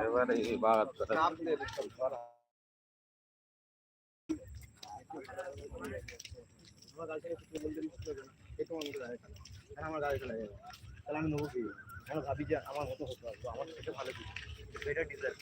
এবারে বাগাত করে আমার গাড়ি চলে যাবে তাহলে আমি নেবো কি আমি ভাবি যে আমার মতো হতে হবে আমার থেকে ভালো কি এটা ডিজাইন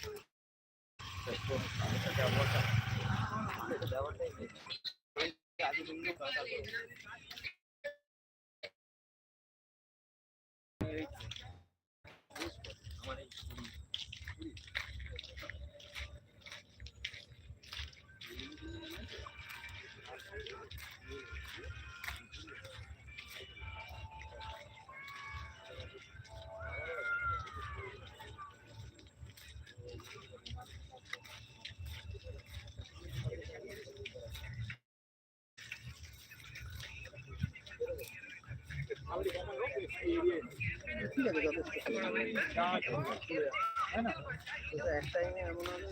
ঠিক আছে এক টাইমে এমন হবে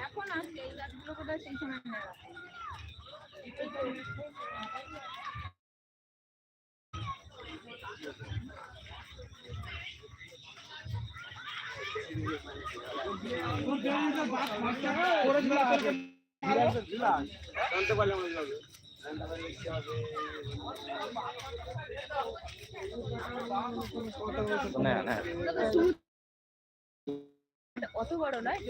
এখন আসছে এই গাছগুলো কোথায় সেই সময় না অত বড় নয়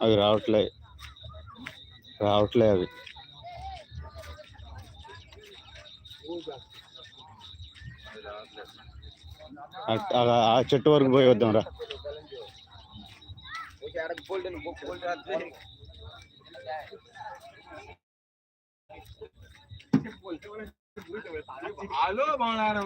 అవి రావట్లే అవి ఆ చెట్టు వరకు పోయి వద్దాం రా আলো বাংলার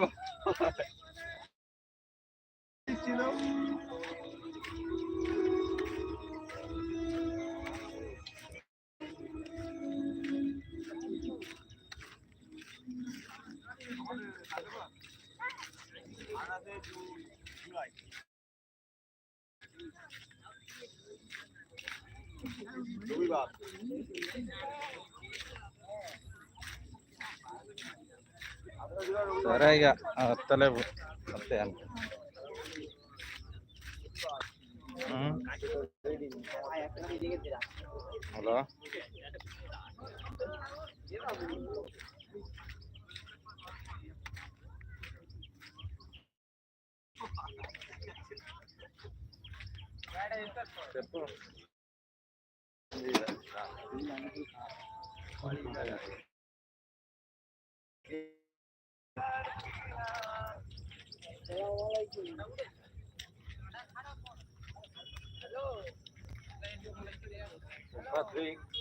సరే ఇక వస్తలేవు వస్తాయి అంత హలో చెప్పు Patrick